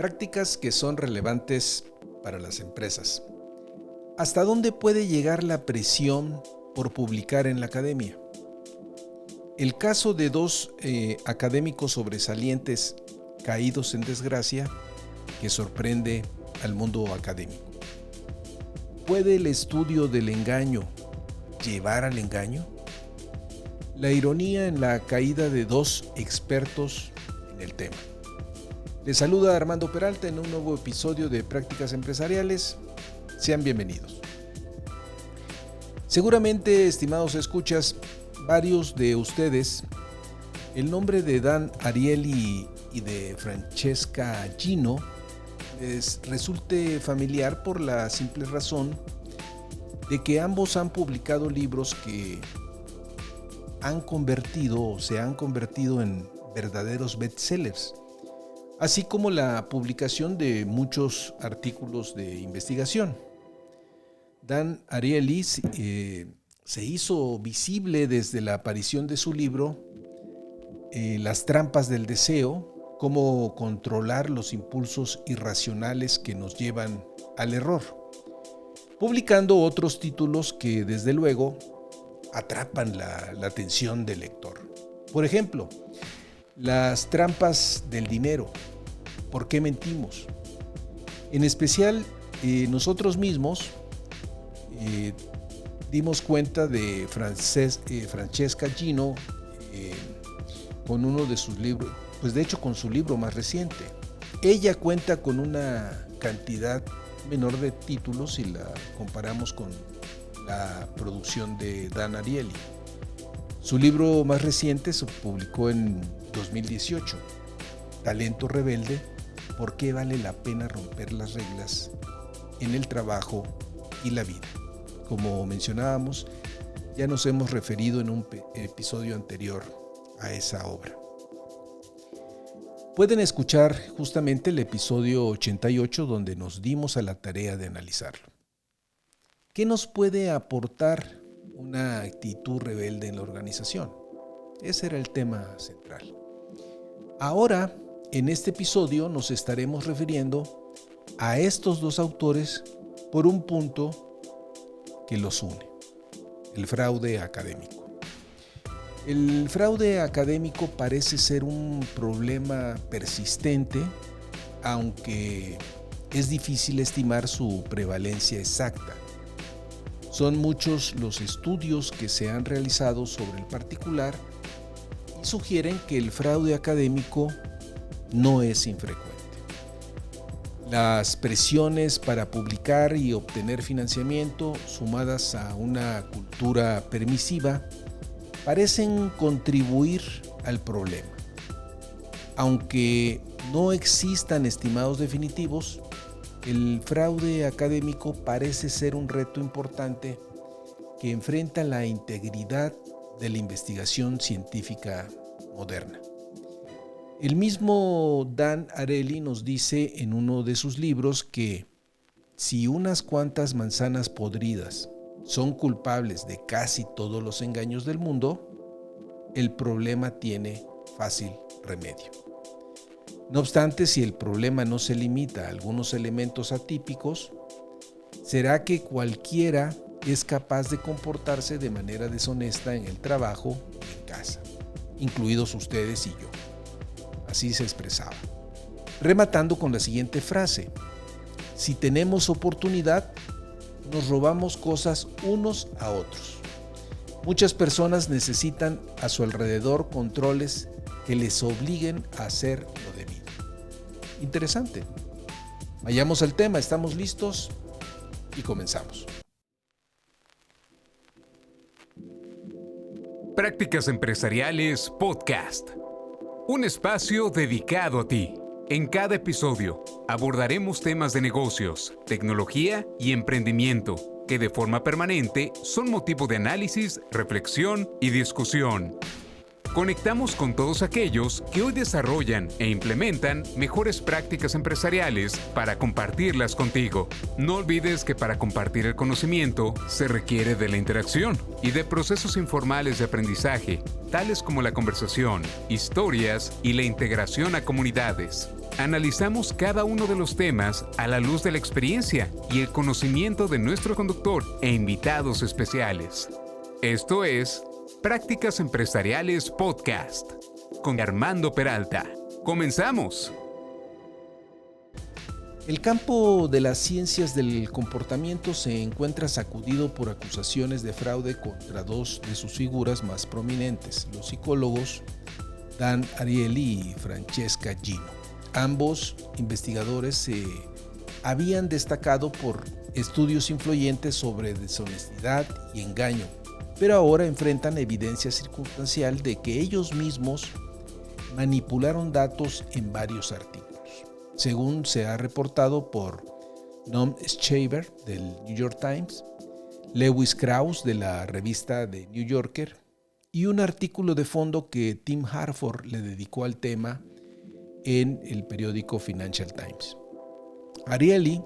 Prácticas que son relevantes para las empresas. ¿Hasta dónde puede llegar la presión por publicar en la academia? El caso de dos académicos sobresalientes caídos en desgracia que sorprende al mundo académico. ¿Puede el estudio del engaño llevar al engaño? La ironía en la caída de dos expertos en el tema. Les saluda Armando Peralta en un nuevo episodio de Prácticas Empresariales. Sean bienvenidos. Seguramente, estimados escuchas, varios de ustedes, el nombre de Dan Ariely y de Francesca Gino les resulte familiar por la simple razón de que ambos han publicado libros que se han convertido en verdaderos bestsellers, así como la publicación de muchos artículos de investigación. Dan Ariely se hizo visible desde la aparición de su libro Las trampas del deseo, cómo controlar los impulsos irracionales que nos llevan al error, publicando otros títulos que desde luego atrapan la atención del lector. Por ejemplo, Las trampas del dinero, ¿por qué mentimos? En especial, nosotros mismos dimos cuenta de Francesca Gino con uno de sus libros, pues de hecho con su libro más reciente. Ella cuenta con una cantidad menor de títulos si la comparamos con la producción de Dan Ariely. Su libro más reciente se publicó en 2018, Talento Rebelde, ¿por qué vale la pena romper las reglas en el trabajo y la vida? Como mencionábamos, ya nos hemos referido en un episodio anterior a esa obra. Pueden escuchar justamente el episodio 88 donde nos dimos a la tarea de analizarlo. ¿Qué nos puede aportar una actitud rebelde en la organización? Ese era el tema central. Ahora, en este episodio nos estaremos refiriendo a estos dos autores por un punto que los une: el fraude académico. El fraude académico parece ser un problema persistente, aunque es difícil estimar su prevalencia exacta. Son muchos los estudios que se han realizado sobre el particular y sugieren que el fraude académico no es infrecuente. Las presiones para publicar y obtener financiamiento, sumadas a una cultura permisiva, parecen contribuir al problema. Aunque no existan estimados definitivos, el fraude académico parece ser un reto importante que enfrenta la integridad de la investigación científica moderna. El mismo Dan Ariely nos dice en uno de sus libros que si unas cuantas manzanas podridas son culpables de casi todos los engaños del mundo, el problema tiene fácil remedio. No obstante, si el problema no se limita a algunos elementos atípicos, será que cualquiera es capaz de comportarse de manera deshonesta en el trabajo y en casa, incluidos ustedes y yo. Así se expresaba. Rematando con la siguiente frase: si tenemos oportunidad, nos robamos cosas unos a otros. Muchas personas necesitan a su alrededor controles que les obliguen a hacer lo debido. Interesante. Vayamos al tema, ¿estamos listos? Y comenzamos. Prácticas Empresariales Podcast. Un espacio dedicado a ti. En cada episodio abordaremos temas de negocios, tecnología y emprendimiento que de forma permanente son motivo de análisis, reflexión y discusión. Conectamos con todos aquellos que hoy desarrollan e implementan mejores prácticas empresariales para compartirlas contigo. No olvides que para compartir el conocimiento se requiere de la interacción y de procesos informales de aprendizaje, tales como la conversación, historias y la integración a comunidades. Analizamos cada uno de los temas a la luz de la experiencia y el conocimiento de nuestro conductor e invitados especiales. Esto es Prácticas Empresariales Podcast con Armando Peralta. ¡Comenzamos! El campo de las ciencias del comportamiento se encuentra sacudido por acusaciones de fraude contra dos de sus figuras más prominentes, los psicólogos Dan Ariely y Francesca Gino. Ambos investigadores se habían destacado por estudios influyentes sobre deshonestidad y engaño, pero ahora enfrentan evidencia circunstancial de que ellos mismos manipularon datos en varios artículos. Según se ha reportado por Noam Shaver del New York Times, Lewis Krauss de la revista The New Yorker y un artículo de fondo que Tim Harford le dedicó al tema en el periódico Financial Times. Ariely,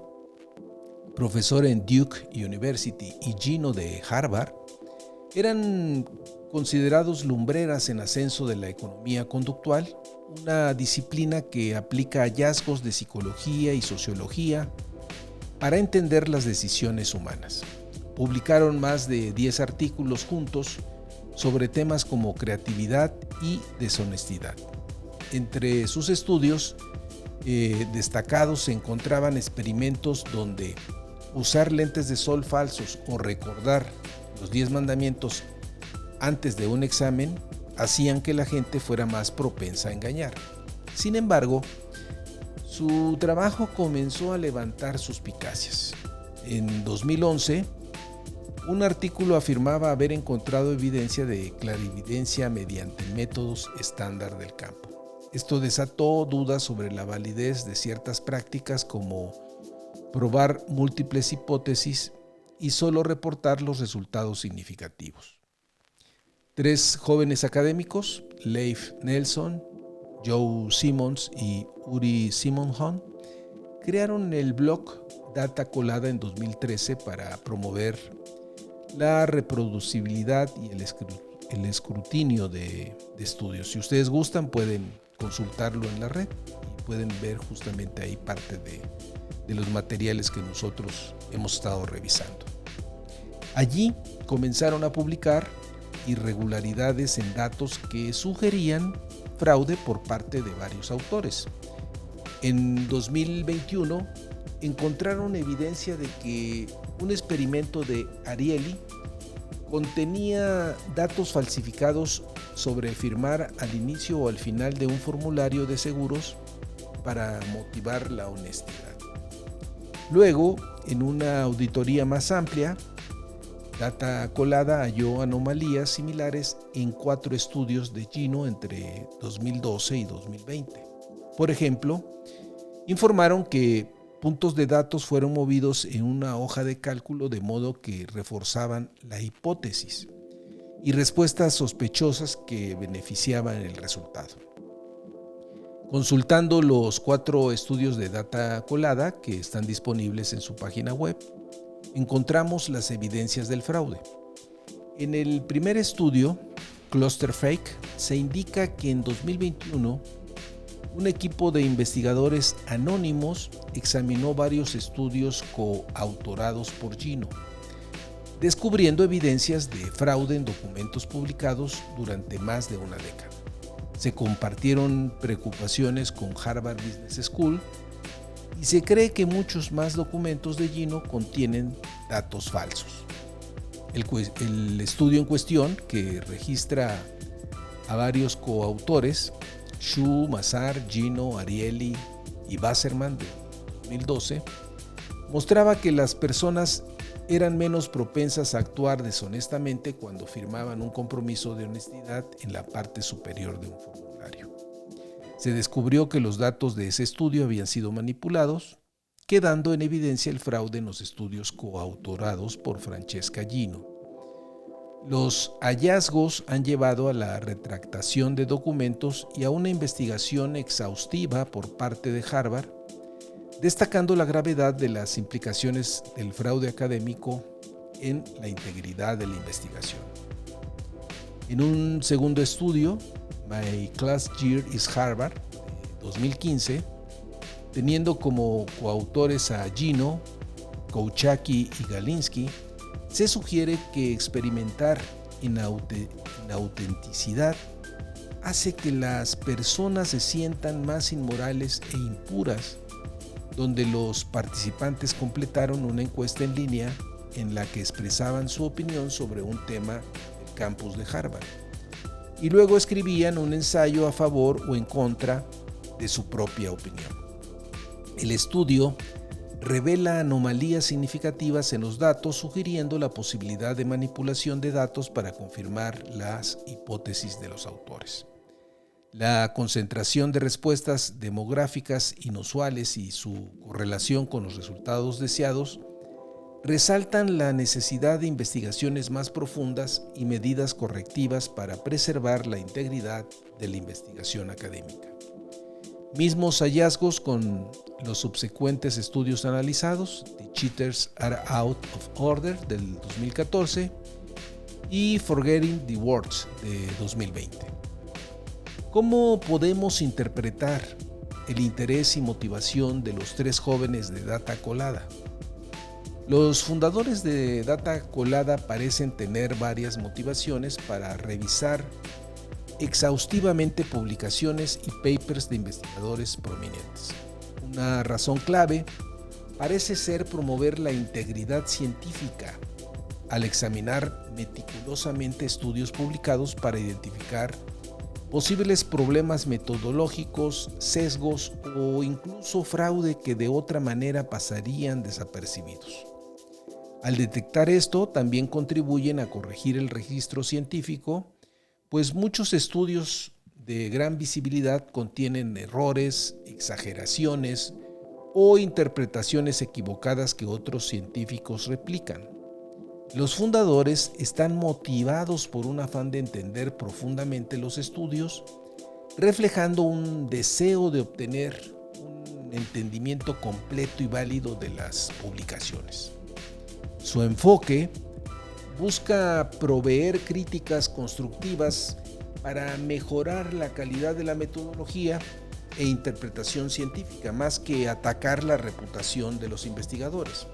profesor en Duke University, y Gino de Harvard, eran considerados lumbreras en ascenso de la economía conductual, una disciplina que aplica hallazgos de psicología y sociología para entender las decisiones humanas. Publicaron más de 10 artículos juntos sobre temas como creatividad y deshonestidad. Entre sus estudios destacados se encontraban experimentos donde usar lentes de sol falsos o recordar los 10 mandamientos antes de un examen hacían que la gente fuera más propensa a engañar. Sin embargo, su trabajo comenzó a levantar suspicacias. En 2011, un artículo afirmaba haber encontrado evidencia de clarividencia mediante métodos estándar del campo. Esto desató dudas sobre la validez de ciertas prácticas como probar múltiples hipótesis y solo reportar los resultados significativos. 3 jóvenes académicos, Leif Nelson, Joe Simmons y Uri Simonson, crearon el blog Data Colada en 2013 para promover la reproducibilidad y el escrutinio de estudios. Si ustedes gustan, pueden consultarlo en la red y pueden ver justamente ahí parte de los materiales que nosotros hemos estado revisando. Allí comenzaron a publicar irregularidades en datos que sugerían fraude por parte de varios autores. En 2021 encontraron evidencia de que un experimento de Ariely contenía datos falsificados sobre firmar al inicio o al final de un formulario de seguros para motivar la honestidad. Luego, en una auditoría más amplia, Data Colada halló anomalías similares en 4 estudios de Gino entre 2012 y 2020. Por ejemplo, informaron que puntos de datos fueron movidos en una hoja de cálculo de modo que reforzaban la hipótesis y respuestas sospechosas que beneficiaban el resultado. Consultando los 4 estudios de Data Colada que están disponibles en su página web, encontramos las evidencias del fraude. En el primer estudio, Cluster Fake, se indica que en 2021 un equipo de investigadores anónimos examinó varios estudios coautorados por Gino, descubriendo evidencias de fraude en documentos publicados durante más de una década. Se compartieron preocupaciones con Harvard Business School y se cree que muchos más documentos de Gino contienen datos falsos. El estudio en cuestión, que registra a varios coautores, Xu, Mazar, Gino, Ariely y Wasserman de 2012, mostraba que las personas eran menos propensas a actuar deshonestamente cuando firmaban un compromiso de honestidad en la parte superior de un formulario. Se descubrió que los datos de ese estudio habían sido manipulados, quedando en evidencia el fraude en los estudios coautorados por Francesca Gino. Los hallazgos han llevado a la retractación de documentos y a una investigación exhaustiva por parte de Harvard, destacando la gravedad de las implicaciones del fraude académico en la integridad de la investigación. En un segundo estudio, My Class Year is Harvard, de 2015, teniendo como coautores a Gino, Kouchaki y Galinsky, se sugiere que experimentar inautenticidad hace que las personas se sientan más inmorales e impuras, donde los participantes completaron una encuesta en línea en la que expresaban su opinión sobre un tema del campus de Harvard y luego escribían un ensayo a favor o en contra de su propia opinión. El estudio revela anomalías significativas en los datos, sugiriendo la posibilidad de manipulación de datos para confirmar las hipótesis de los autores. La concentración de respuestas demográficas inusuales y su correlación con los resultados deseados resaltan la necesidad de investigaciones más profundas y medidas correctivas para preservar la integridad de la investigación académica. Mismos hallazgos con los subsecuentes estudios analizados, The Cheaters Are Out of Order del 2014 y Forgetting the Words de 2020. ¿Cómo podemos interpretar el interés y motivación de los tres jóvenes de Data Colada? Los fundadores de Data Colada parecen tener varias motivaciones para revisar exhaustivamente publicaciones y papers de investigadores prominentes. Una razón clave parece ser promover la integridad científica al examinar meticulosamente estudios publicados para identificar posibles problemas metodológicos, sesgos o incluso fraude que de otra manera pasarían desapercibidos. Al detectar esto, también contribuyen a corregir el registro científico, pues muchos estudios de gran visibilidad contienen errores, exageraciones o interpretaciones equivocadas que otros científicos replican. Los fundadores están motivados por un afán de entender profundamente los estudios, reflejando un deseo de obtener un entendimiento completo y válido de las publicaciones. Su enfoque busca proveer críticas constructivas para mejorar la calidad de la metodología e interpretación científica, más que atacar la reputación de los investigadores.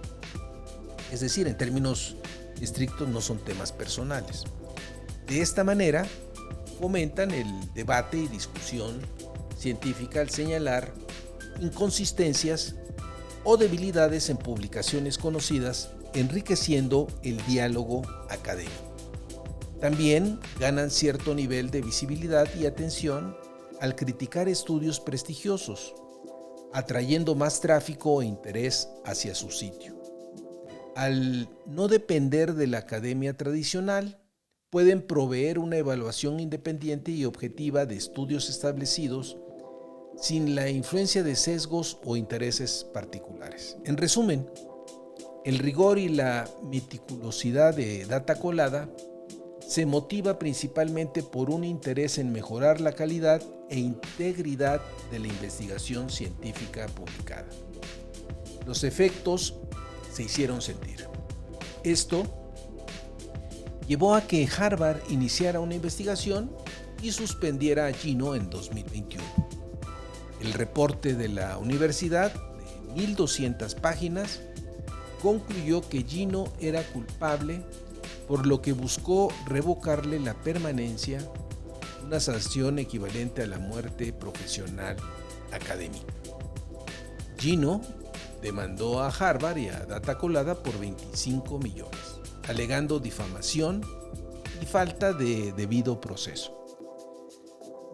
Es decir, en términos estrictos no son temas personales. De esta manera, fomentan el debate y discusión científica al señalar inconsistencias o debilidades en publicaciones conocidas, enriqueciendo el diálogo académico. También ganan cierto nivel de visibilidad y atención al criticar estudios prestigiosos, atrayendo más tráfico e interés hacia su sitio. Al no depender de la academia tradicional, pueden proveer una evaluación independiente y objetiva de estudios establecidos sin la influencia de sesgos o intereses particulares. En resumen, el rigor y la meticulosidad de Data Colada se motiva principalmente por un interés en mejorar la calidad e integridad de la investigación científica publicada. Los efectos se hicieron sentir. Esto llevó a que Harvard iniciara una investigación y suspendiera a Gino en 2021. El reporte de la universidad, de 1,200 páginas, concluyó que Gino era culpable, por lo que buscó revocarle la permanencia, una sanción equivalente a la muerte profesional académica. Gino demandó a Harvard y a Data Colada por 25 millones, alegando difamación y falta de debido proceso.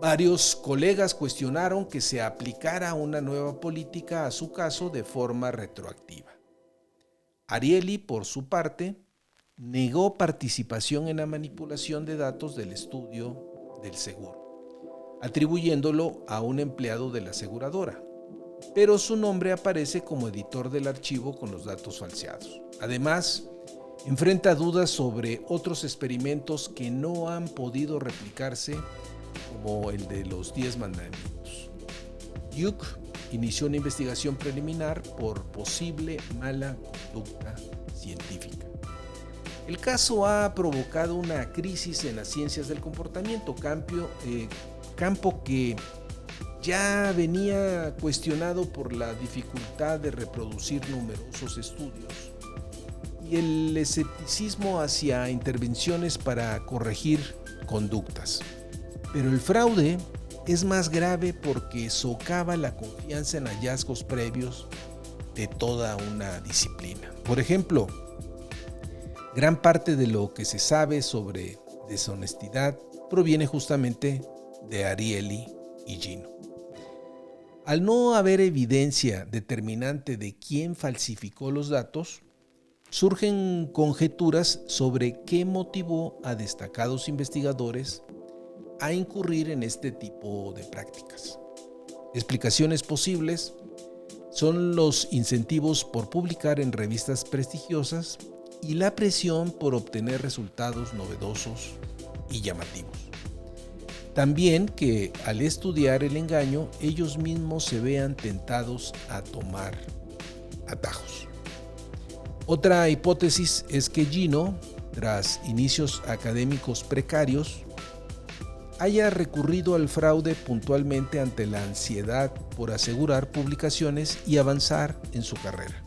Varios colegas cuestionaron que se aplicara una nueva política a su caso de forma retroactiva. Ariely, por su parte, negó participación en la manipulación de datos del estudio del seguro, atribuyéndolo a un empleado de la aseguradora, pero su nombre aparece como editor del archivo con los datos falseados. Además, Enfrenta dudas sobre otros experimentos que no han podido replicarse, como el de los 10 mandamientos. Duke inició una investigación preliminar por posible mala conducta científica. El caso ha provocado una crisis en las ciencias del comportamiento, campo que ya venía cuestionado por la dificultad de reproducir numerosos estudios y el escepticismo hacia intervenciones para corregir conductas. Pero el fraude es más grave porque socava la confianza en hallazgos previos de toda una disciplina. Por ejemplo, gran parte de lo que se sabe sobre deshonestidad proviene justamente de Ariely y Gino. Al no haber evidencia determinante de quién falsificó los datos, surgen conjeturas sobre qué motivó a destacados investigadores a incurrir en este tipo de prácticas. Explicaciones posibles son los incentivos por publicar en revistas prestigiosas y la presión por obtener resultados novedosos y llamativos. También que al estudiar el engaño, ellos mismos se vean tentados a tomar atajos. Otra hipótesis es que Gino, tras inicios académicos precarios, haya recurrido al fraude puntualmente ante la ansiedad por asegurar publicaciones y avanzar en su carrera.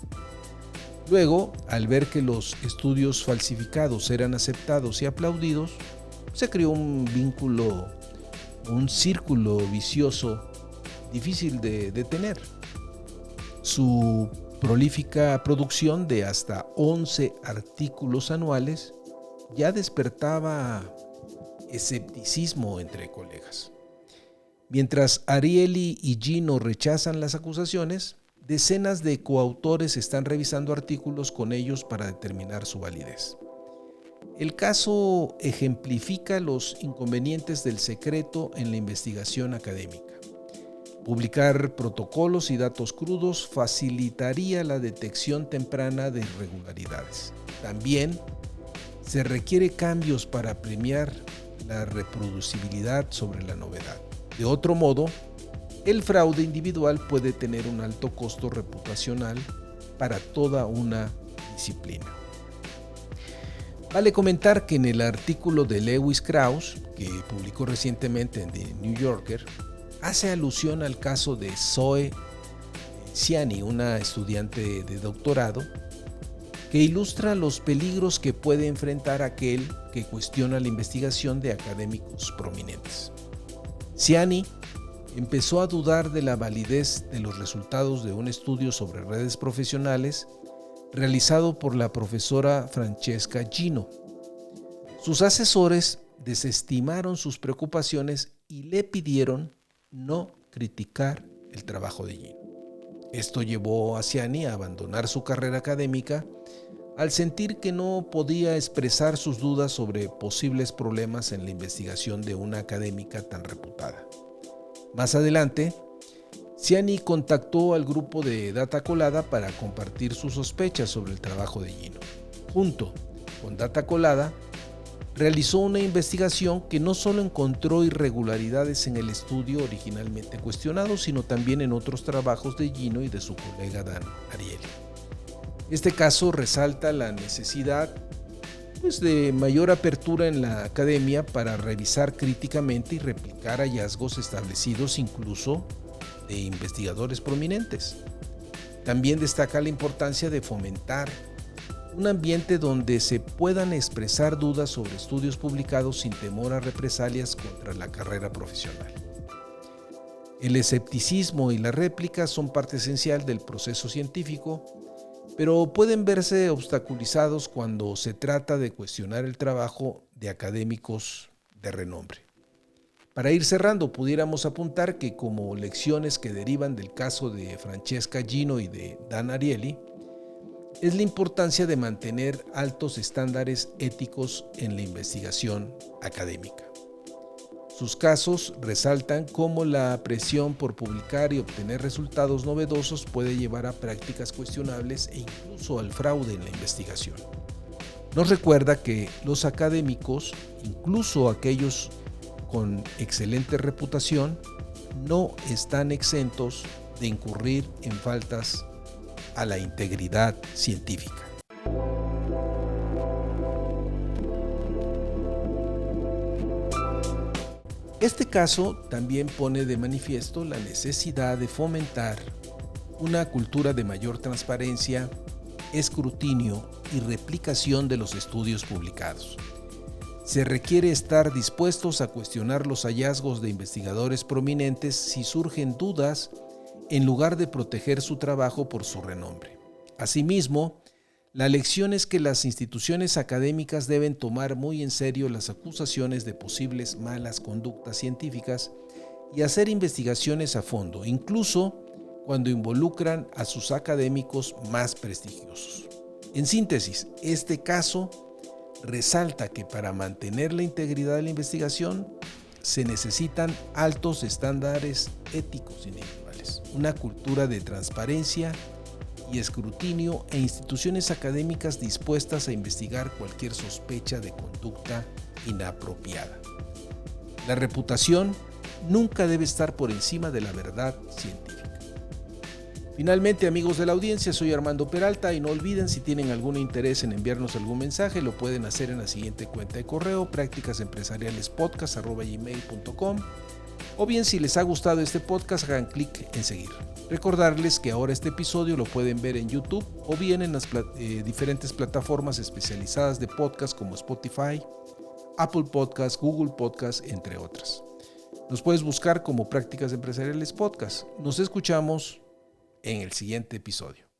Luego, al ver que los estudios falsificados eran aceptados y aplaudidos, se creó un círculo vicioso difícil de detener. Su prolífica producción de hasta 11 artículos anuales ya despertaba escepticismo entre colegas. Mientras Ariely y Gino rechazan las acusaciones, decenas de coautores están revisando artículos con ellos para determinar su validez. El caso ejemplifica los inconvenientes del secreto en la investigación académica. Publicar protocolos y datos crudos facilitaría la detección temprana de irregularidades. También se requiere cambios para premiar la reproducibilidad sobre la novedad. De otro modo, el fraude individual puede tener un alto costo reputacional para toda una disciplina. Vale comentar que en el artículo de Lewis Krauss, que publicó recientemente en The New Yorker, hace alusión al caso de Zoe Ciani, una estudiante de doctorado, que ilustra los peligros que puede enfrentar aquel que cuestiona la investigación de académicos prominentes. Ciani empezó a dudar de la validez de los resultados de un estudio sobre redes profesionales realizado por la profesora Francesca Gino. Sus asesores desestimaron sus preocupaciones y le pidieron no criticar el trabajo de Gino. Esto llevó a Ciani a abandonar su carrera académica al sentir que no podía expresar sus dudas sobre posibles problemas en la investigación de una académica tan reputada. Más adelante, Ciani contactó al grupo de Data Colada para compartir sus sospechas sobre el trabajo de Gino. Junto con Data Colada, realizó una investigación que no solo encontró irregularidades en el estudio originalmente cuestionado, sino también en otros trabajos de Gino y de su colega Dan Ariely. Este caso resalta la necesidad de mayor apertura en la academia para revisar críticamente y replicar hallazgos establecidos incluso de investigadores prominentes. También destaca la importancia de fomentar un ambiente donde se puedan expresar dudas sobre estudios publicados sin temor a represalias contra la carrera profesional. El escepticismo y la réplica son parte esencial del proceso científico, pero pueden verse obstaculizados cuando se trata de cuestionar el trabajo de académicos de renombre. Para ir cerrando, pudiéramos apuntar que como lecciones que derivan del caso de Francesca Gino y de Dan Ariely, es la importancia de mantener altos estándares éticos en la investigación académica. Sus casos resaltan cómo la presión por publicar y obtener resultados novedosos puede llevar a prácticas cuestionables e incluso al fraude en la investigación. nos recuerda que los académicos, incluso aquellos con excelente reputación, no están exentos de incurrir en faltas a la integridad científica. Este caso también pone de manifiesto la necesidad de fomentar una cultura de mayor transparencia, escrutinio y replicación de los estudios publicados. Se requiere estar dispuestos a cuestionar los hallazgos de investigadores prominentes si surgen dudas, en lugar de proteger su trabajo por su renombre. Asimismo, la lección es que las instituciones académicas deben tomar muy en serio las acusaciones de posibles malas conductas científicas y hacer investigaciones a fondo, incluso cuando involucran a sus académicos más prestigiosos. En síntesis, este caso resalta que para mantener la integridad de la investigación se necesitan altos estándares éticos individuales, una cultura de transparencia y escrutinio e instituciones académicas dispuestas a investigar cualquier sospecha de conducta inapropiada. La reputación nunca debe estar por encima de la verdad científica. Finalmente, amigos de la audiencia, soy Armando Peralta y no olviden, si tienen algún interés en enviarnos algún mensaje, lo pueden hacer en la siguiente cuenta de correo: practicasempresarialespodcast@gmail.com, o bien, si les ha gustado este podcast, hagan clic en seguir. Recordarles que ahora este episodio lo pueden ver en YouTube o bien en las diferentes plataformas especializadas de podcast como Spotify, Apple Podcast, Google Podcast, entre otras. Nos puedes buscar como Prácticas Empresariales Podcast. Nos escuchamos en el siguiente episodio.